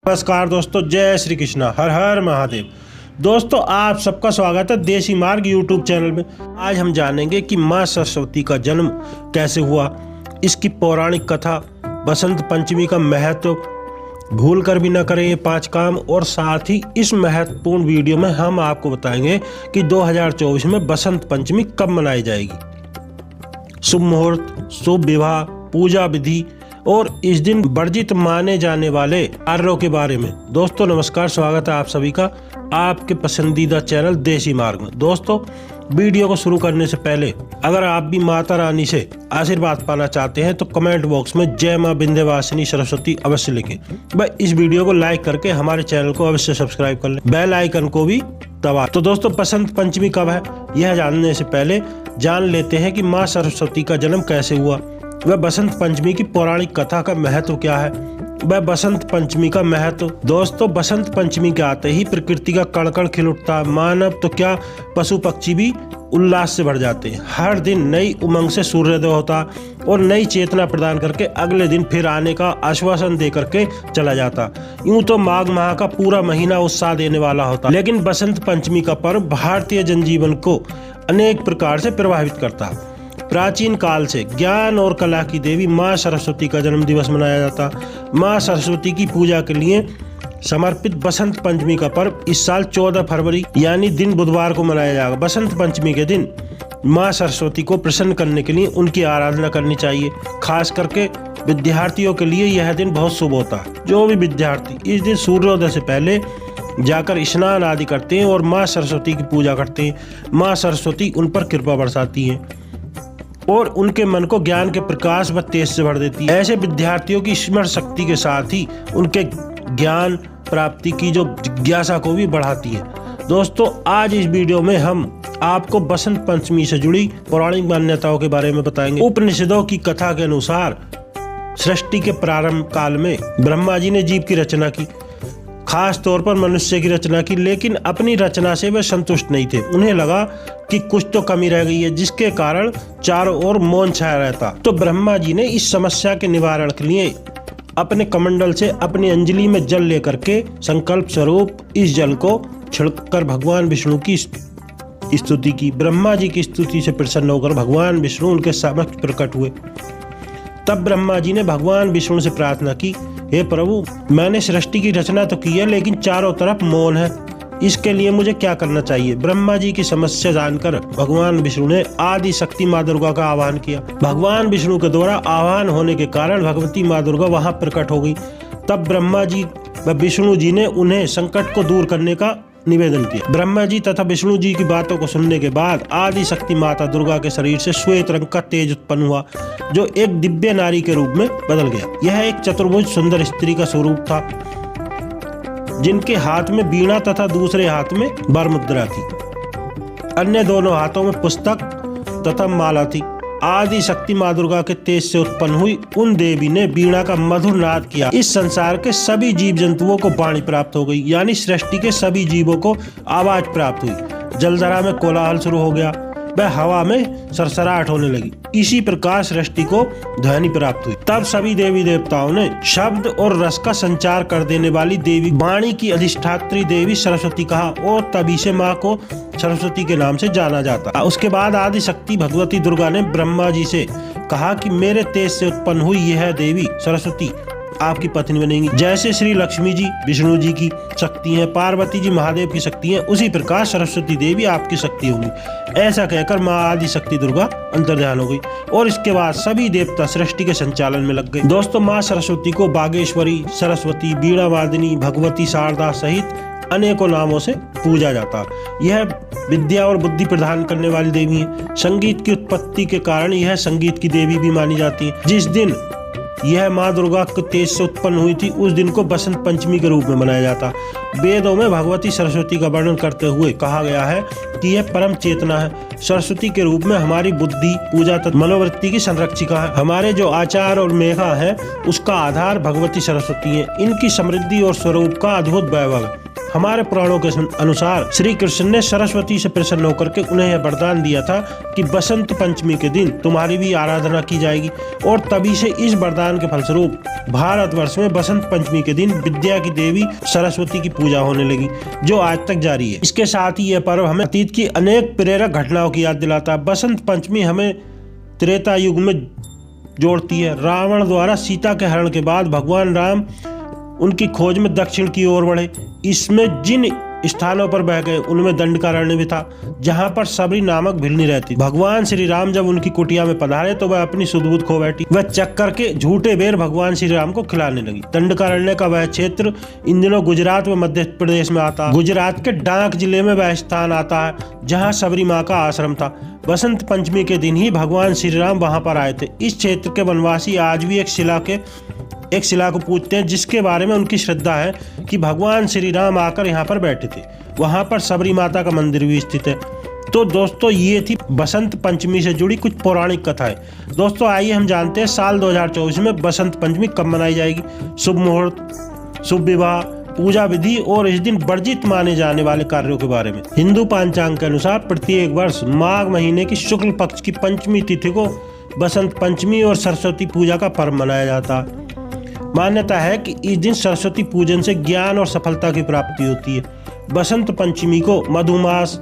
नमस्कार दोस्तों, जय श्री कृष्णा, हर हर महादेव। दोस्तों, आप सबका स्वागत है देसी मार्ग यूट्यूब चैनल में। आज हम जानेंगे कि माँ सरस्वती का जन्म कैसे हुआ, इसकी पौराणिक कथा, बसंत पंचमी का महत्व, भूल कर भी न करें ये 5 काम, और साथ ही इस महत्वपूर्ण वीडियो में हम आपको बताएंगे कि 2024 में बसंत पंचमी कब मनाई जाएगी, शुभ मुहूर्त, शुभ विवाह, पूजा विधि और इस दिन वर्जित माने जाने वाले कार्यों के बारे में। दोस्तों नमस्कार, स्वागत है आप सभी का आपके पसंदीदा चैनल देसी मार्ग में। दोस्तों, वीडियो को शुरू करने से पहले अगर आप भी माता रानी से आशीर्वाद पाना चाहते हैं तो कमेंट बॉक्स में जय मां विंध्यवासिनी सरस्वती अवश्य लिखें। वह इस वीडियो को लाइक करके हमारे चैनल को अवश्य सब्सक्राइब कर लें, बेल आइकन को भी दबा। तो दोस्तों, बसंत पंचमी कब है यह जानने से पहले जान लेते हैं कि माँ सरस्वती का जन्म कैसे हुआ, वह बसंत पंचमी की पौराणिक कथा का महत्व क्या है, वह बसंत पंचमी का महत्व। दोस्तों, बसंत पंचमी के आते ही प्रकृति का कण कण खिल उठता, मानव तो क्या पशु पक्षी भी उल्लास से भर जाते हैं। हर दिन नई उमंग से सूर्योदय होता और नई चेतना प्रदान करके अगले दिन फिर आने का आश्वासन दे करके चला जाता। यूं तो माघ माह का पूरा महीना उत्साह देने वाला होता, लेकिन बसंत पंचमी का पर्व भारतीय जनजीवन को अनेक प्रकार से प्रभावित करता। प्राचीन काल से ज्ञान और कला की देवी माँ सरस्वती का जन्म दिवस मनाया जाता। माँ सरस्वती की पूजा के लिए समर्पित बसंत पंचमी का पर्व इस साल 14 फरवरी यानी दिन बुधवार को मनाया जाएगा। बसंत पंचमी के दिन माँ सरस्वती को प्रसन्न करने के लिए उनकी आराधना करनी चाहिए। खास करके विद्यार्थियों के लिए यह दिन बहुत शुभ होता है। जो भी विद्यार्थी इस दिन सूर्योदय से पहले जाकर स्नान आदि करते हैं और माँ सरस्वती की पूजा करते हैं, माँ सरस्वती उन पर कृपा बरसाती है और उनके मन को ज्ञान के प्रकाश व तेज से भर देती है। ऐसे विद्यार्थियों की स्मरण शक्ति के साथ ही उनके ज्ञान प्राप्ति की जो जिज्ञासा को भी बढ़ाती है। दोस्तों, आज इस वीडियो में हम आपको बसंत पंचमी से जुड़ी पौराणिक मान्यताओं के बारे में बताएंगे। उपनिषदों की कथा के अनुसार सृष्टि के प्रारंभ काल में ब्रह्मा जी ने जीव की रचना की, खास तौर पर मनुष्य की रचना की, लेकिन अपनी रचना से वे संतुष्ट नहीं थे। उन्हें लगा कि कुछ तो कमी रह गई है, जिसके कारण चारों ओर मौन छाया रहता। तो ब्रह्मा जी ने इस समस्या के निवारण के लिए अपने कमंडल से अपनी अंजलि में जल लेकर के संकल्प स्वरूप इस जल को छिड़ककर भगवान विष्णु की स्तुति की। ब्रह्मा जी की स्तुति से प्रसन्न होकर भगवान विष्णु उनके समक्ष प्रकट हुए। तब ब्रह्मा जी ने भगवान विष्णु से प्रार्थना की, हे प्रभु, मैंने सृष्टि की रचना तो की है, लेकिन चारों तरफ मौन है, इसके लिए मुझे क्या करना चाहिए। ब्रह्मा जी की समस्या जानकर भगवान विष्णु ने आदि शक्ति माँ दुर्गा का आह्वान किया। भगवान विष्णु के द्वारा आह्वान होने के कारण भगवती माँ दुर्गा वहां प्रकट हो गई। तब ब्रह्मा जी व विष्णु जी ने उन्हें संकट को दूर करने का निवेदन किया। ब्रह्मा जी तथा विष्णु जी की बातों को सुनने के बाद आदि शक्ति माता दुर्गा के शरीर से श्वेत रंग का तेज उत्पन्न हुआ, जो एक दिव्य नारी के रूप में बदल गया। यह एक चतुर्भुज सुंदर स्त्री का स्वरूप था, जिनके हाथ में वीणा तथा दूसरे हाथ में वर मुद्रा थी। अन्य दोनों हाथों में पुस्तक तथा माला थी। आदि शक्ति माँ दुर्गा के तेज से उत्पन्न हुई उन देवी ने वीणा का मधुर नाद किया। इस संसार के सभी जीव जंतुओं को वाणी प्राप्त हो गई, यानी सृष्टि के सभी जीवों को आवाज प्राप्त हुई। जलधरा में कोलाहल शुरू हो गया, वह हवा में सरसराहट होने लगी। इसी प्रकार सृष्टि को ध्वनि प्राप्त हुई। तब सभी देवी देवताओं ने शब्द और रस का संचार कर देने वाली देवी वाणी की अधिष्ठात्री देवी सरस्वती कहा, और तभी से माँ को सरस्वती के नाम से जाना जाता। उसके बाद आदि शक्ति भगवती दुर्गा ने ब्रह्मा जी से कहा कि मेरे तेज से उत्पन्न हुई यह देवी सरस्वती आपकी पत्नी बनेंगी। जैसे श्री लक्ष्मी जी विष्णु जी की शक्ति है, पार्वती जी महादेव की शक्ति है, उसी प्रकार सरस्वती देवी आपकी शक्ति होंगी। ऐसा कहकर माँ आदि शक्ति दुर्गा अंतर्ध्यान हो गई और इसके बाद सभी देवता सृष्टि के संचालन में लग गए। दोस्तों, माँ सरस्वती को बागेश्वरी, सरस्वती, वीणा वादिनी, भगवती शारदा सहित अनेकों नामों से पूजा जाता। यह विद्या और बुद्धि प्रदान करने वाली देवी है। संगीत की उत्पत्ति के कारण यह संगीत की देवी भी मानी जाती है। जिस दिन यह माँ दुर्गा के तेज से उत्पन्न हुई थी, उस दिन को बसंत पंचमी के रूप में मनाया जाता। वेदों में भगवती सरस्वती का वर्णन करते हुए कहा गया है कि यह परम चेतना है। सरस्वती के रूप में हमारी बुद्धि, पूजा तथा मनोवृत्ति की संरक्षिका है। हमारे जो आचार और मेघा है, उसका आधार भगवती सरस्वती है। इनकी समृद्धि और स्वरूप का अद्भुत वैभव है। हमारे पुराणों के अनुसार श्री कृष्ण ने सरस्वती से प्रसन्न होकर के उन्हें यह वरदान दिया था कि बसंत पंचमी के दिन तुम्हारी भी आराधना की जाएगी, और तभी से इस वरदान के फलस्वरूप भारतवर्ष में बसंत पंचमी के दिन विद्या की देवी सरस्वती की पूजा होने लगी, जो आज तक जारी है। इसके साथ ही यह पर्व हमें अतीत की अनेक प्रेरक घटनाओं की याद दिलाता है। बसंत पंचमी हमें त्रेता युग में जोड़ती है। रावण द्वारा सीता के हरण के बाद भगवान राम उनकी खोज में दक्षिण की ओर बढ़े। इसमें जिन स्थानों पर बह गए उनमें दंडकारण्य भी था, जहां पर सबरी नामक भिलनी रहती। भगवान श्री राम जब उनकी कुटिया में पधारे तो वह अपनी सुध-बुध खो बैठी। वह चक करके झूठे बेर भगवान श्री राम को खिलाने लगी। दंडकारण्य का वह क्षेत्र इन दिनों गुजरात व मध्य प्रदेश में आता है। गुजरात के डांग जिले में वह स्थान आता है जहाँ सबरी माँ का आश्रम था। बसंत पंचमी के दिन ही भगवान श्री राम वहां पर आए थे। इस क्षेत्र के वनवासी आज भी एक शिला को पूजते हैं, जिसके बारे में उनकी श्रद्धा है कि भगवान श्री राम आकर यहाँ पर बैठे थे। वहाँ पर सबरी माता का मंदिर भी स्थित है। तो दोस्तों, ये थी बसंत पंचमी से जुड़ी कुछ पौराणिक कथाएं। दोस्तों, आइए हम जानते हैं साल 2024 में बसंत पंचमी कब मनाई जाएगी। शुभ मुहूर्त, शुभ विवाह, पूजा विधि और इस दिन वर्जित माने जाने वाले कार्यों के बारे में। हिंदू पंचांग के अनुसार प्रत्येक वर्ष माघ महीने की शुक्ल पक्ष की पंचमी तिथि को बसंत पंचमी और सरस्वती पूजा का पर्व मनाया जाता है। मान्यता है कि इस दिन सरस्वती पूजन से ज्ञान और सफलता की प्राप्ति होती है। बसंत पंचमी को मधुमास,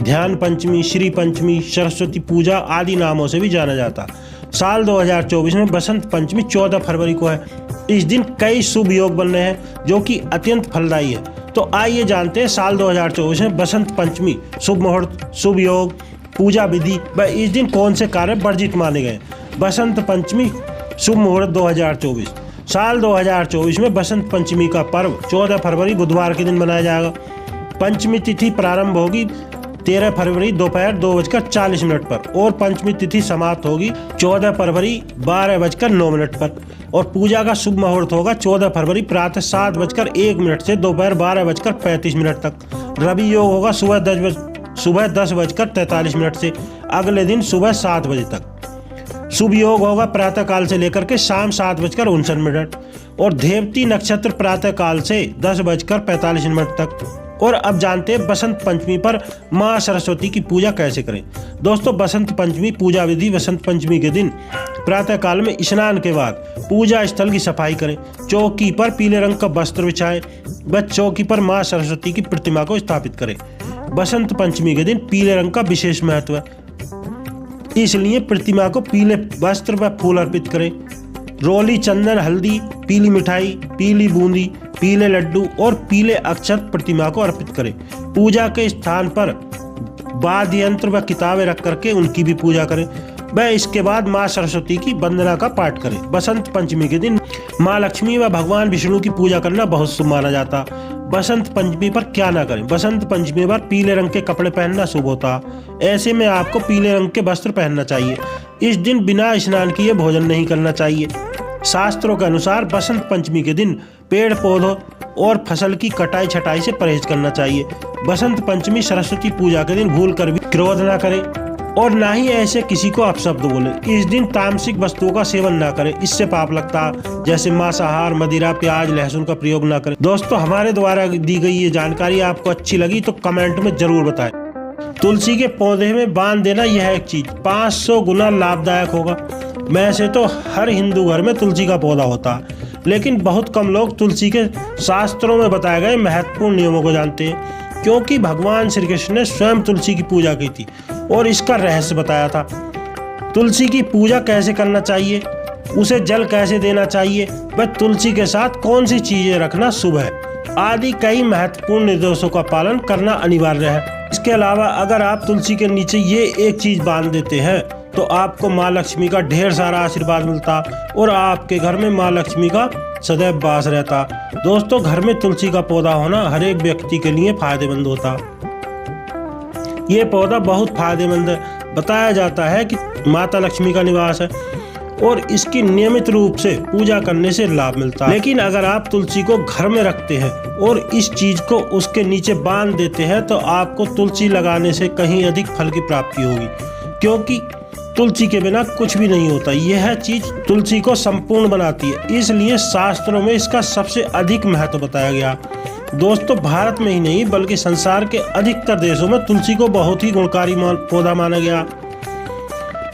ध्यान पंचमी, श्री पंचमी, सरस्वती पूजा आदि नामों से भी जाना जाता है। साल 2024 में बसंत पंचमी 14 फरवरी को है। इस दिन कई शुभ योग बन रहे हैं जो कि अत्यंत फलदायी है। तो आइए जानते हैं साल 2024 में बसंत पंचमी, शुभ मुहूर्त, शुभ योग, पूजा विधि व इस दिन कौन से कार्य वर्जित माने गए। बसंत पंचमी शुभ मुहूर्त 2024। साल 2024 में बसंत पंचमी का पर्व 14 फरवरी बुधवार के दिन मनाया जाएगा। पंचमी तिथि प्रारंभ होगी 13 फरवरी दोपहर 2:40 पर और पंचमी तिथि समाप्त होगी 14 फरवरी 12:09 पर। और पूजा का शुभ मुहूर्त होगा 14 फरवरी प्रातः 7:01 से दोपहर 12:35 तक। रवि योग होगा सुबह 10:43 से अगले दिन सुबह 7 बजे तक। शुभ योग होगा प्रातः काल से लेकर के शाम 7:59 और धेवती नक्षत्र प्रातः काल से 10:45 तक। और अब जानते हैं बसंत पंचमी पर माँ सरस्वती की पूजा कैसे करें। दोस्तों, बसंत पंचमी पूजा विधि। बसंत पंचमी के दिन प्रातः काल में स्नान के बाद पूजा स्थल की सफाई करें। चौकी पर पीले रंग का वस्त्र बिछाएं व चौकी पर माँ सरस्वती की प्रतिमा को स्थापित करें। बसंत पंचमी के दिन पीले रंग का विशेष महत्व है, इसलिए प्रतिमा को पीले वस्त्र व फूल अर्पित करें। रोली, चंदन, हल्दी, पीली मिठाई, पीली बूंदी, पीले लड्डू और पीले अक्षत प्रतिमा को अर्पित करें। पूजा के स्थान पर वाद्य यंत्र व किताबें रख करके उनकी भी पूजा करें। वह इसके बाद माँ सरस्वती की वंदना का पाठ करें। बसंत पंचमी के दिन माँ लक्ष्मी व भगवान विष्णु की पूजा करना बहुत शुभ माना जाता। बसंत पंचमी पर क्या ना करें। बसंत पंचमी पर पीले रंग के कपड़े पहनना शुभ होता। ऐसे में आपको पीले रंग के वस्त्र पहनना चाहिए। इस दिन बिना स्नान किए भोजन नहीं करना चाहिए। शास्त्रों के अनुसार बसंत पंचमी के दिन पेड़ पौधों और फसल की कटाई छटाई से परहेज करना चाहिए। बसंत पंचमी सरस्वती पूजा के दिन भूल कर भी क्रोध ना करें और ना ही ऐसे किसी को अपशब्द बोले। इस दिन तामसिक वस्तुओं का सेवन ना करें, इससे पाप लगता है, जैसे मांसाहार, मदिरा, प्याज, लहसुन का प्रयोग ना करें। दोस्तों, हमारे द्वारा दी गई ये जानकारी आपको अच्छी लगी तो कमेंट में जरूर बताएं। तुलसी के पौधे में बांध देना यह एक चीज 500 गुना लाभदायक होगा। वैसे तो हर हिंदू घर में तुलसी का पौधा होता है, लेकिन बहुत कम लोग तुलसी के शास्त्रों में बताए गए महत्वपूर्ण नियमों को जानते हैं, क्योंकि भगवान श्री कृष्ण ने स्वयं तुलसी की पूजा की थी और इसका रहस्य बताया था। तुलसी की पूजा कैसे करना चाहिए, उसे जल कैसे देना चाहिए, व तुलसी के साथ कौन सी चीजें रखना शुभ है आदि कई महत्वपूर्ण निर्देशों का पालन करना अनिवार्य है। इसके अलावा अगर आप तुलसी के नीचे ये एक चीज बांध देते हैं तो आपको माँ लक्ष्मी का ढेर सारा आशीर्वाद मिलता और आपके घर में माँ लक्ष्मी का सदैव वास रहता। दोस्तों, घर में तुलसी का पौधा होना हर एक व्यक्ति के लिए फायदेमंद होता। ये पौधा बहुत फायदेमंद है। बताया जाता है कि माता लक्ष्मी का निवास है और इसकी नियमित रूप से पूजा करने से लाभ मिलता है। लेकिन अगर आप तुलसी को घर में रखते हैं और इस चीज को उसके नीचे बांध देते हैं तो आपको तुलसी लगाने से कहीं अधिक फल की प्राप्ति होगी, क्योंकि तुलसी के बिना कुछ भी नहीं होता। यह चीज तुलसी को संपूर्ण बनाती है, इसलिए शास्त्रों में इसका सबसे अधिक महत्व बताया गया। दोस्तों भारत में ही नहीं बल्कि संसार के अधिकतर देशों में तुलसी को बहुत ही गुणकारी पौधा माना गया।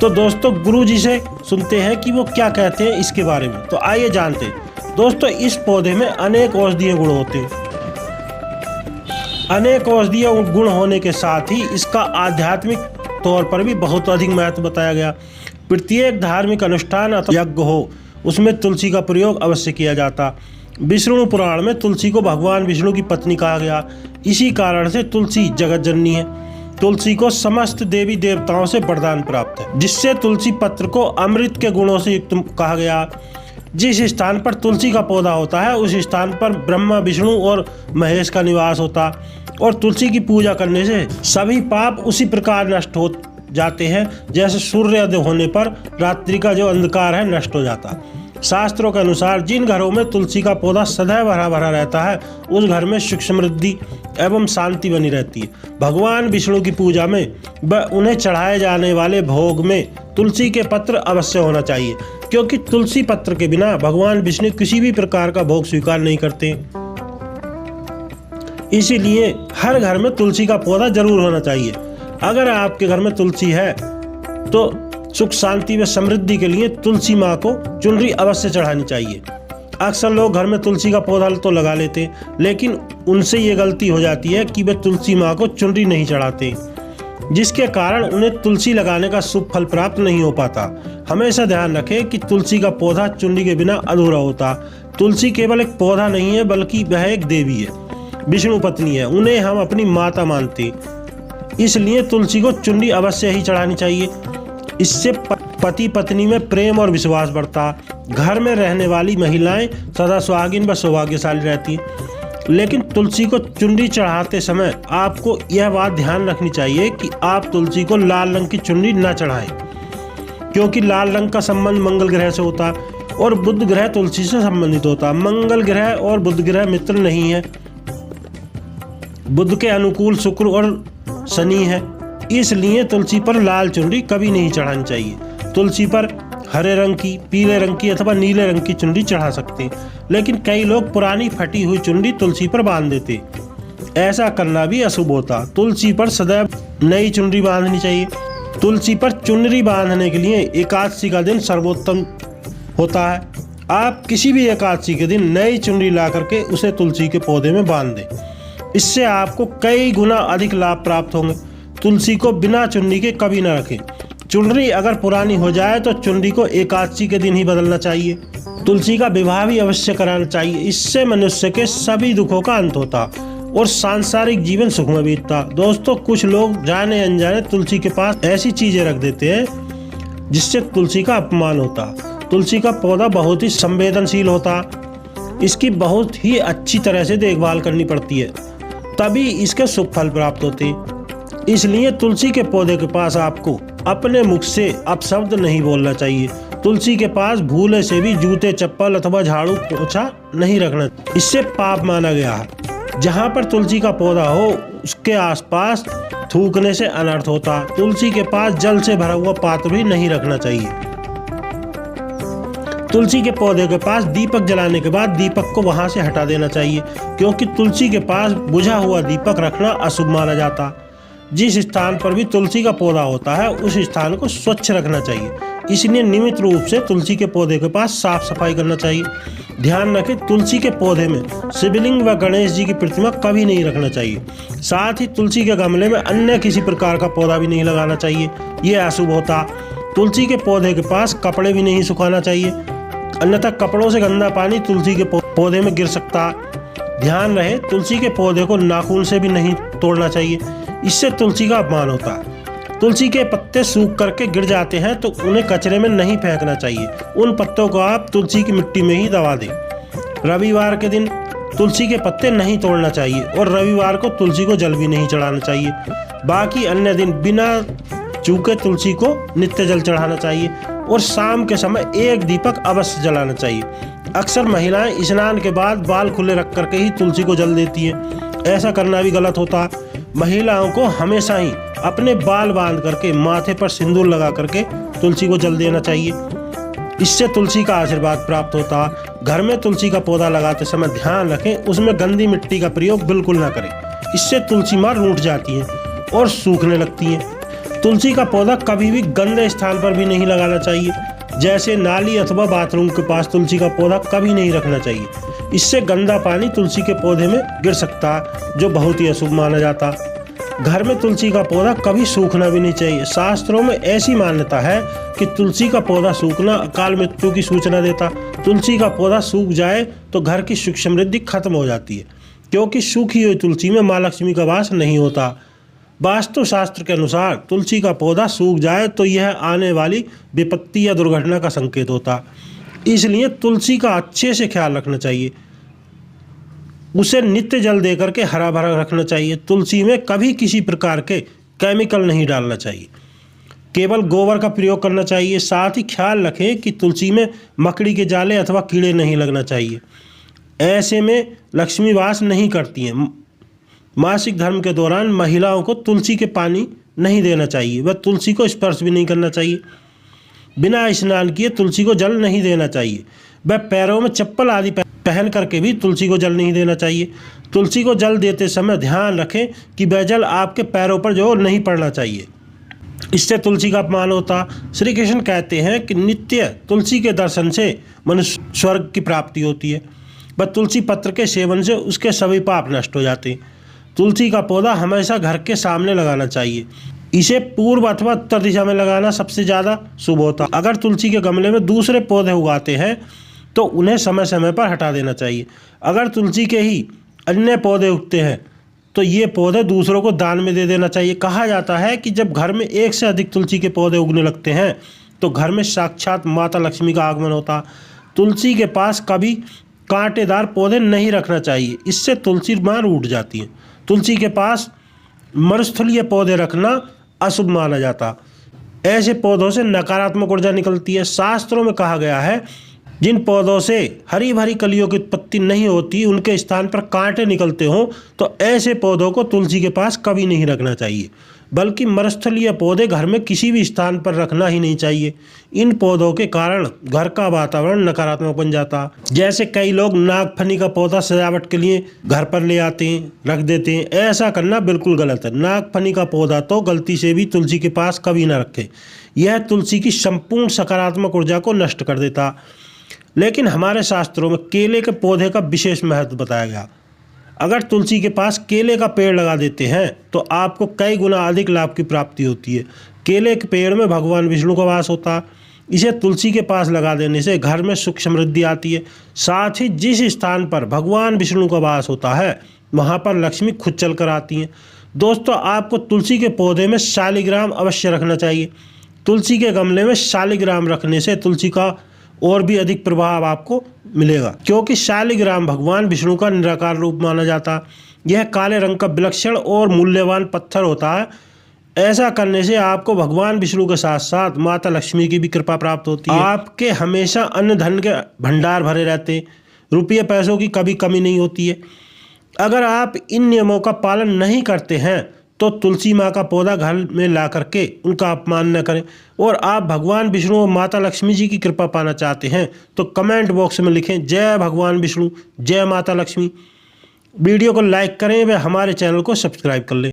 तो दोस्तों गुरु जी से सुनते हैं कि वो क्या कहते हैं इसके बारे में। तो आइए जानते हैं। दोस्तों इस पौधे में अनेक औषधीय गुण होते हैं। अनेक औषधीय गुण होने के साथ ही इसका आध्यात्मिक तौर पर भी बहुत अधिक महत्व बताया गया। प्रत्येक धार्मिक अनुष्ठान अथवा यज्ञ हो उसमें तुलसी का प्रयोग अवश्य किया जाता। विष्णु पुराण में तुलसी को भगवान विष्णु की पत्नी कहा गया। इसी कारण से तुलसी जगत जननी है। तुलसी को समस्त देवी देवताओं से वरदान प्राप्त है, जिससे तुलसी पत्र को अमृत के गुणों से युक्त कहा गया। जिस स्थान पर तुलसी का पौधा होता है उस स्थान पर ब्रह्मा विष्णु और महेश का निवास होता। और तुलसी की पूजा करने से सभी पाप उसी प्रकार नष्ट हो जाते हैं जैसे सूर्योदय होने पर रात्रि का जो अंधकार है नष्ट हो जाता। शास्त्रों के अनुसार जिन घरों में तुलसी का पौधा सदैव हरा भरा रहता है उस घर में सुख समृद्धि एवं शांति बनी रहती है। भगवान विष्णु की पूजा में व उन्हें चढ़ाए जाने वाले भोग में तुलसी के पत्र अवश्य होना चाहिए, क्योंकि तुलसी पत्र के बिना भगवान विष्णु किसी भी प्रकार का भोग स्वीकार नहीं करते। इसीलिए हर घर में तुलसी का पौधा जरूर होना चाहिए। अगर आपके घर में तुलसी है तो सुख शांति व समृद्धि के लिए तुलसी माँ को चुनरी अवश्य चढ़ानी चाहिए। अक्सर लोग घर में तुलसी का पौधा तो लगा लेते हैं, लेकिन उनसे ये गलती हो जाती है कि वे तुलसी माँ को चुनरी नहीं चढ़ाते, जिसके कारण उन्हें तुलसी लगाने का शुभ फल प्राप्त नहीं हो पाता। हमेशा ध्यान रखें कि तुलसी का पौधा चुनरी के बिना अधूरा होता। तुलसी केवल एक पौधा नहीं है बल्कि वह एक देवी है, विष्णु पत्नी है। उन्हें हम अपनी माता मानते, इसलिए तुलसी को चुनरी अवश्य ही चढ़ानी चाहिए। इससे पति पत्नी में प्रेम और विश्वास बढ़ता। घर में रहने वाली महिलाएं सदा सुहागिन व सौभाग्यशाली रहती। लेकिन तुलसी को चुनरी चढ़ाते समय आपको यह बात ध्यान रखनी चाहिए कि आप तुलसी को लाल रंग की चुनरी न चढ़ाएं, क्योंकि लाल रंग का संबंध मंगल ग्रह से होता और बुध ग्रह तुलसी से संबंधित होता। मंगल ग्रह और बुध ग्रह मित्र नहीं है। बुध के अनुकूल शुक्र और शनि है, इसलिए तुलसी पर लाल चुनरी कभी नहीं चढ़ानी चाहिए। तुलसी पर हरे रंग की, पीले रंग की अथवा नीले रंग की चुनरी चढ़ा सकते हैं, लेकिन कई लोग पुरानी फटी हुई चुनरी तुलसी पर बांध देते। ऐसा करना भी अशुभ होता। तुलसी पर सदैव नई चुनरी बांधनी चाहिए। तुलसी पर चुनरी बांधने के लिए एकादशी का दिन सर्वोत्तम होता है। आप किसी भी एकादशी के दिन नई चुनरी ला करके उसे तुलसी के पौधे में बांध दें। इससे आपको कई गुना अधिक लाभ प्राप्त होंगे। तुलसी को बिना चुन्नी के कभी न रखें। चुनरी अगर पुरानी हो जाए तो चुनरी को एकादशी के दिन ही बदलना चाहिए। तुलसी का विवाह भी अवश्य कराना चाहिए। इससे मनुष्य के सभी दुखों का अंत होता और सांसारिक जीवन सुखमय बीतता। दोस्तों कुछ लोग जाने अनजाने तुलसी के पास ऐसी चीजें रख देते हैं जिससे तुलसी का अपमान होता। तुलसी का पौधा बहुत ही संवेदनशील होता। इसकी बहुत ही अच्छी तरह से देखभाल करनी पड़ती है, तभी इसके शुभ फल प्राप्त होते। इसलिए तुलसी के पौधे के पास आपको अपने मुख से अपशब्द नहीं बोलना चाहिए। तुलसी के पास भूले से भी जूते चप्पल अथवा झाड़ू पोछा नहीं रखना, इससे पाप माना गया है। जहाँ पर तुलसी का पौधा हो उसके आसपास थूकने से अनर्थ होता। तुलसी के पास जल से भरा हुआ पात्र भी नहीं रखना चाहिए। तुलसी के पौधे के पास दीपक जलाने के बाद दीपक को वहां से हटा देना चाहिए, क्योंकि तुलसी के पास बुझा हुआ दीपक रखना अशुभ माना जाता। जिस स्थान पर भी तुलसी का पौधा होता है उस स्थान को स्वच्छ रखना चाहिए। इसलिए नियमित रूप से तुलसी के पौधे के पास साफ सफाई करना चाहिए। ध्यान रखें, तुलसी के पौधे में शिवलिंग व गणेश जी की प्रतिमा कभी नहीं रखना चाहिए। साथ ही तुलसी के गमले में अन्य किसी प्रकार का पौधा भी नहीं लगाना चाहिए, ये अशुभ होता। तुलसी के पौधे के पास कपड़े भी नहीं सुखाना चाहिए, अन्यथा कपड़ों से गंदा पानी तुलसी के पौधे में गिर सकता। ध्यान रहे, तुलसी के पौधे को नाखून से भी नहीं तोड़ना चाहिए, इससे तुलसी का अपमान होता है। तुलसी के पत्ते सूख करके गिर जाते हैं तो उन्हें कचरे में नहीं फेंकना चाहिए। उन पत्तों को आप तुलसी की मिट्टी में ही दबा दें। रविवार के दिन तुलसी के पत्ते नहीं तोड़ना चाहिए और रविवार को तुलसी को जल भी नहीं चढ़ाना चाहिए। बाकी अन्य दिन बिना चूके तुलसी को नित्य जल चढ़ाना चाहिए और शाम के समय एक दीपक अवश्य जलाना चाहिए। अक्सर महिलाएं स्नान के बाद बाल खुले रख करके ही तुलसी को जल देती हैं। ऐसा करना भी गलत होता। महिलाओं को हमेशा ही अपने बाल बांध करके माथे पर सिंदूर लगा करके तुलसी को जल देना चाहिए। इससे तुलसी का आशीर्वाद प्राप्त होता है। घर में तुलसी का पौधा लगाते समय ध्यान रखें उसमें गंदी मिट्टी का प्रयोग बिल्कुल ना करें, इससे तुलसी माँ रूठ जाती हैं और सूखने लगती हैं। तुलसी का पौधा कभी भी गंदे स्थान पर भी नहीं लगाना चाहिए, जैसे नाली अथवा बाथरूम के पास तुलसी का पौधा कभी नहीं रखना चाहिए। इससे गंदा पानी तुलसी के पौधे में गिर सकता है, जो बहुत ही अशुभ माना जाता है। घर में तुलसी का पौधा कभी सूखना भी नहीं चाहिए। शास्त्रों में ऐसी मान्यता है कि तुलसी का पौधा सूखना अकाल मृत्यु की सूचना देता। तुलसी का पौधा सूख जाए तो घर की सुख समृद्धि खत्म हो जाती है, क्योंकि सूखी हुई तुलसी में माँ लक्ष्मी का वास नहीं होता। वास्तु शास्त्र के अनुसार तुलसी का पौधा सूख जाए तो यह आने वाली विपत्ति या दुर्घटना का संकेत होता। इसलिए तुलसी का अच्छे से ख्याल रखना चाहिए, उसे नित्य जल दे करके हरा भरा रखना चाहिए। तुलसी में कभी किसी प्रकार के केमिकल नहीं डालना चाहिए, केवल गोबर का प्रयोग करना चाहिए। साथ ही ख्याल रखें कि तुलसी में मकड़ी के जाले अथवा कीड़े नहीं लगना चाहिए, ऐसे में लक्ष्मी वास नहीं करती हैं। मासिक धर्म के दौरान महिलाओं को तुलसी के पानी नहीं देना चाहिए, वह तुलसी को स्पर्श भी नहीं करना चाहिए। बिना स्नान किए तुलसी को जल नहीं देना चाहिए, वह पैरों में चप्पल आदि पहन करके भी तुलसी को जल नहीं देना चाहिए। तुलसी को जल देते समय ध्यान रखें कि वह जल आपके पैरों पर जो नहीं पड़ना चाहिए, इससे तुलसी का अपमान होता। श्री कृष्ण कहते हैं कि नित्य तुलसी के दर्शन से मनुष्य स्वर्ग की प्राप्ति होती है, वह तुलसी पत्र के सेवन से उसके सभी पाप नष्ट हो जाते हैं। तुलसी का पौधा हमेशा घर के सामने लगाना चाहिए, इसे पूर्व अथवा उत्तर दिशा में लगाना सबसे ज़्यादा शुभ होता। अगर तुलसी के गमले में दूसरे पौधे उगाते हैं तो उन्हें समय समय पर हटा देना चाहिए। अगर तुलसी के ही अन्य पौधे उगते हैं तो ये पौधे दूसरों को दान में दे देना चाहिए। कहा जाता है कि जब घर में एक से अधिक तुलसी के पौधे उगने लगते हैं तो घर में साक्षात माता लक्ष्मी का आगमन होता। तुलसी के पास कभी कांटेदार पौधे नहीं रखना चाहिए, इससे तुलसी माँ रूठ जाती है। तुलसी के पास मरुस्थलीय पौधे रखना अशुभ माना जाता, ऐसे पौधों से नकारात्मक ऊर्जा निकलती है। शास्त्रों में कहा गया है जिन पौधों से हरी भरी कलियों की उत्पत्ति नहीं होती, उनके स्थान पर कांटे निकलते हों, तो ऐसे पौधों को तुलसी के पास कभी नहीं रखना चाहिए, बल्कि मरुस्थलीय पौधे घर में किसी भी स्थान पर रखना ही नहीं चाहिए। इन पौधों के कारण घर का वातावरण नकारात्मक बन जाता। जैसे कई लोग नागफनी का पौधा सजावट के लिए घर पर ले आते हैं, रख देते हैं, ऐसा करना बिल्कुल गलत है। नागफनी का पौधा तो गलती से भी तुलसी के पास कभी ना रखें, यह तुलसी की संपूर्ण सकारात्मक ऊर्जा को नष्ट कर देता। लेकिन हमारे शास्त्रों में केले के पौधे का विशेष महत्व बताया गया। अगर तुलसी के पास केले का पेड़ लगा देते हैं तो आपको कई गुना अधिक लाभ की प्राप्ति होती है। केले के पेड़ में भगवान विष्णु का वास होता है, इसे तुलसी के पास लगा देने से घर में सुख समृद्धि आती है। साथ ही जिस स्थान पर भगवान विष्णु का वास होता है वहाँ पर लक्ष्मी खुद चल कर आती हैं। दोस्तों, आपको तुलसी के पौधे में शालिग्राम अवश्य रखना चाहिए। तुलसी के गमले में शालिग्राम रखने से तुलसी का और भी अधिक प्रभाव आपको मिलेगा, क्योंकि शालिग्राम भगवान विष्णु का निराकार रूप माना जाता। यह काले रंग का विलक्षण और मूल्यवान पत्थर होता है। ऐसा करने से आपको भगवान विष्णु के साथ साथ माता लक्ष्मी की भी कृपा प्राप्त होती है। आपके हमेशा अन्न धन के भंडार भरे रहते हैं, रुपये पैसों की कभी कमी नहीं होती है। अगर आप इन नियमों का पालन नहीं करते हैं तो तुलसी माँ का पौधा घर में ला करके उनका अपमान न करें। और आप भगवान विष्णु और माता लक्ष्मी जी की कृपा पाना चाहते हैं तो कमेंट बॉक्स में लिखें जय भगवान विष्णु, जय माता लक्ष्मी। वीडियो को लाइक करें व हमारे चैनल को सब्सक्राइब कर लें।